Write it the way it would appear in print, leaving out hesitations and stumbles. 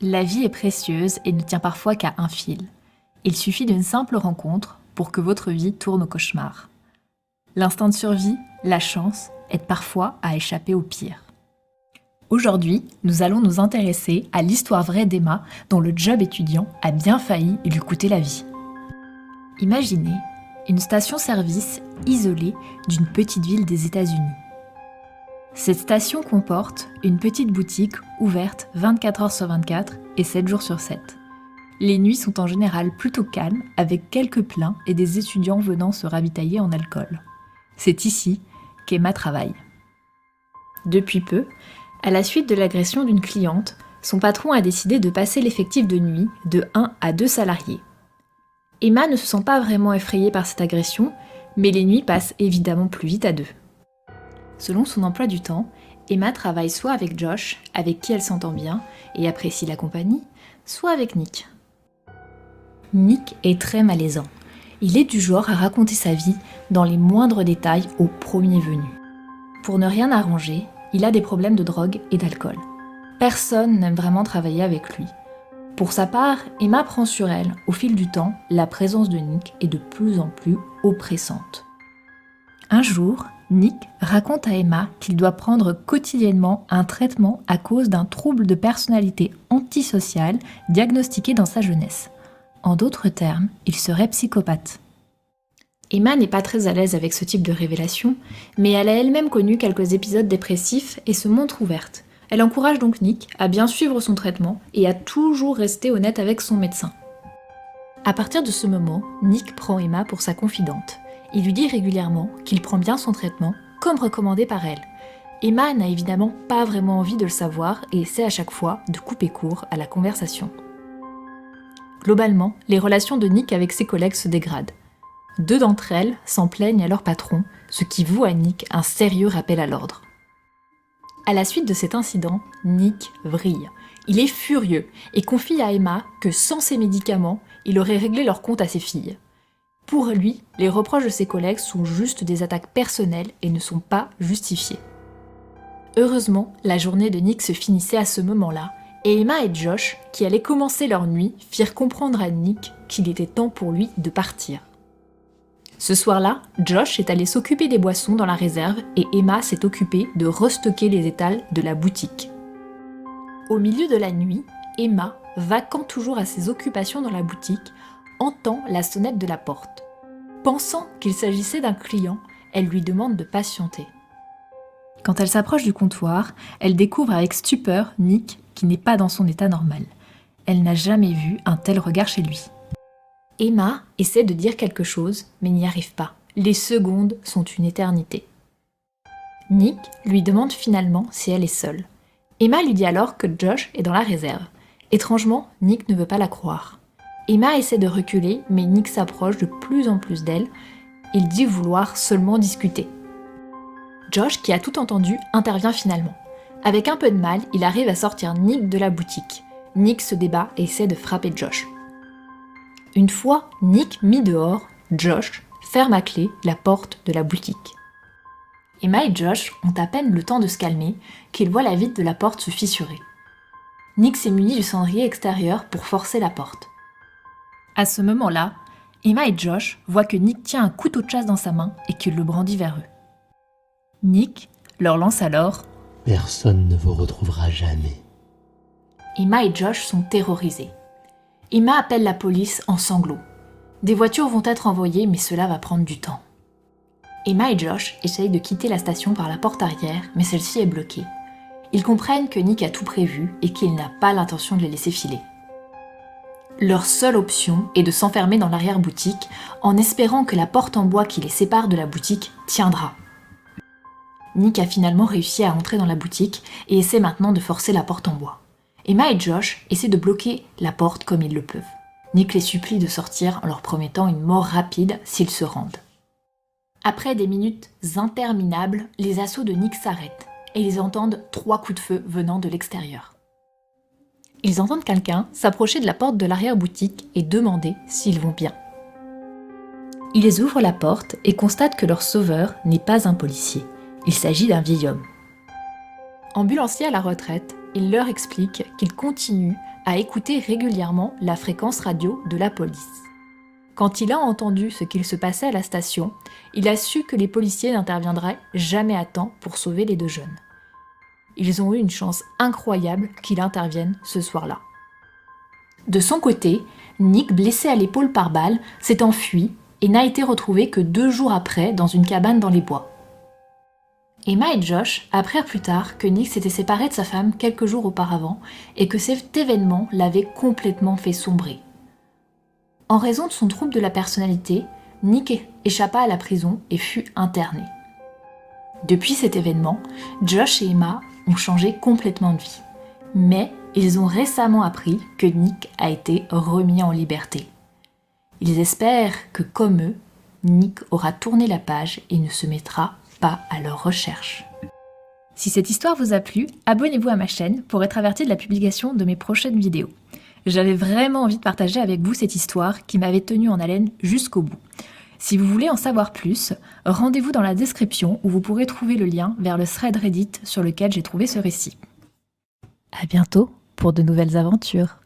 La vie est précieuse et ne tient parfois qu'à un fil. Il suffit d'une simple rencontre pour que votre vie tourne au cauchemar. L'instinct de survie, la chance, aide parfois à échapper au pire. Aujourd'hui, nous allons nous intéresser à l'histoire vraie d'Emma, dont le job étudiant a bien failli lui coûter la vie. Imaginez une station-service isolée d'une petite ville des États-Unis. Cette station comporte une petite boutique ouverte 24 heures sur 24 et 7 jours sur 7. Les nuits sont en général plutôt calmes, avec quelques pleins et des étudiants venant se ravitailler en alcool. C'est ici qu'Emma travaille. Depuis peu, à la suite de l'agression d'une cliente, son patron a décidé de passer l'effectif de nuit de 1 à 2 salariés. Emma ne se sent pas vraiment effrayée par cette agression, mais les nuits passent évidemment plus vite à 2. Selon son emploi du temps, Emma travaille soit avec Josh, avec qui elle s'entend bien et apprécie la compagnie, soit avec Nick. Nick est très malaisant. Il est du genre à raconter sa vie dans les moindres détails au premier venu. Pour ne rien arranger, il a des problèmes de drogue et d'alcool. Personne n'aime vraiment travailler avec lui. Pour sa part, Emma prend sur elle, au fil du temps, la présence de Nick est de plus en plus oppressante. Un jour, Nick raconte à Emma qu'il doit prendre quotidiennement un traitement à cause d'un trouble de personnalité antisociale diagnostiqué dans sa jeunesse. En d'autres termes, il serait psychopathe. Emma n'est pas très à l'aise avec ce type de révélation, mais elle a elle-même connu quelques épisodes dépressifs et se montre ouverte. Elle encourage donc Nick à bien suivre son traitement et à toujours rester honnête avec son médecin. À partir de ce moment, Nick prend Emma pour sa confidente. Il lui dit régulièrement qu'il prend bien son traitement, comme recommandé par elle. Emma n'a évidemment pas vraiment envie de le savoir et essaie à chaque fois de couper court à la conversation. Globalement, les relations de Nick avec ses collègues se dégradent. 2 d'entre elles s'en plaignent à leur patron, ce qui voue à Nick un sérieux rappel à l'ordre. À la suite de cet incident, Nick vrille. Il est furieux et confie à Emma que sans ses médicaments, il aurait réglé leur compte à ses filles. Pour lui, les reproches de ses collègues sont juste des attaques personnelles et ne sont pas justifiées. Heureusement, la journée de Nick se finissait à ce moment-là, et Emma et Josh, qui allaient commencer leur nuit, firent comprendre à Nick qu'il était temps pour lui de partir. Ce soir-là, Josh est allé s'occuper des boissons dans la réserve et Emma s'est occupée de restocker les étals de la boutique. Au milieu de la nuit, Emma, vaquant toujours à ses occupations dans la boutique, entend la sonnette de la porte. Pensant qu'il s'agissait d'un client, elle lui demande de patienter. Quand elle s'approche du comptoir, elle découvre avec stupeur Nick qui n'est pas dans son état normal. Elle n'a jamais vu un tel regard chez lui. Emma essaie de dire quelque chose, mais n'y arrive pas. Les secondes sont une éternité. Nick lui demande finalement si elle est seule. Emma lui dit alors que Josh est dans la réserve. Étrangement, Nick ne veut pas la croire. Emma essaie de reculer, mais Nick s'approche de plus en plus d'elle. Il dit vouloir seulement discuter. Josh, qui a tout entendu, intervient finalement. Avec un peu de mal, il arrive à sortir Nick de la boutique. Nick se débat et essaie de frapper Josh. Une fois Nick mis dehors, Josh ferme à clé la porte de la boutique. Emma et Josh ont à peine le temps de se calmer qu'ils voient la vitre de la porte se fissurer. Nick s'est muni du cendrier extérieur pour forcer la porte. À ce moment-là, Emma et Josh voient que Nick tient un couteau de chasse dans sa main et qu'il le brandit vers eux. Nick leur lance alors « Personne ne vous retrouvera jamais. » Emma et Josh sont terrorisés. Emma appelle la police en sanglots. Des voitures vont être envoyées, mais cela va prendre du temps. Emma et Josh essayent de quitter la station par la porte arrière, mais celle-ci est bloquée. Ils comprennent que Nick a tout prévu et qu'il n'a pas l'intention de les laisser filer. Leur seule option est de s'enfermer dans l'arrière-boutique en espérant que la porte en bois qui les sépare de la boutique tiendra. Nick a finalement réussi à entrer dans la boutique et essaie maintenant de forcer la porte en bois. Emma et Josh essaient de bloquer la porte comme ils le peuvent. Nick les supplie de sortir en leur promettant une mort rapide s'ils se rendent. Après des minutes interminables, les assauts de Nick s'arrêtent et ils entendent 3 coups de feu venant de l'extérieur. Ils entendent quelqu'un s'approcher de la porte de l'arrière-boutique et demander s'ils vont bien. Ils ouvrent la porte et constatent que leur sauveur n'est pas un policier. Il s'agit d'un vieil homme. Ambulancier à la retraite, Il leur explique qu'il continue à écouter régulièrement la fréquence radio de la police. Quand il a entendu ce qu'il se passait à la station, il a su que les policiers n'interviendraient jamais à temps pour sauver les deux jeunes. Ils ont eu une chance incroyable qu'il intervienne ce soir-là. De son côté, Nick, blessé à l'épaule par balle, s'est enfui et n'a été retrouvé que 2 jours après dans une cabane dans les bois. Emma et Josh apprirent plus tard que Nick s'était séparé de sa femme quelques jours auparavant et que cet événement l'avait complètement fait sombrer. En raison de son trouble de la personnalité, Nick échappa à la prison et fut interné. Depuis cet événement, Josh et Emma ont changé complètement de vie. Mais ils ont récemment appris que Nick a été remis en liberté. Ils espèrent que, comme eux, Nick aura tourné la page et ne se mettra pas à leur recherche. Si cette histoire vous a plu, abonnez-vous à ma chaîne pour être averti de la publication de mes prochaines vidéos. J'avais vraiment envie de partager avec vous cette histoire qui m'avait tenue en haleine jusqu'au bout. Si vous voulez en savoir plus, rendez-vous dans la description où vous pourrez trouver le lien vers le thread Reddit sur lequel j'ai trouvé ce récit. À bientôt pour de nouvelles aventures.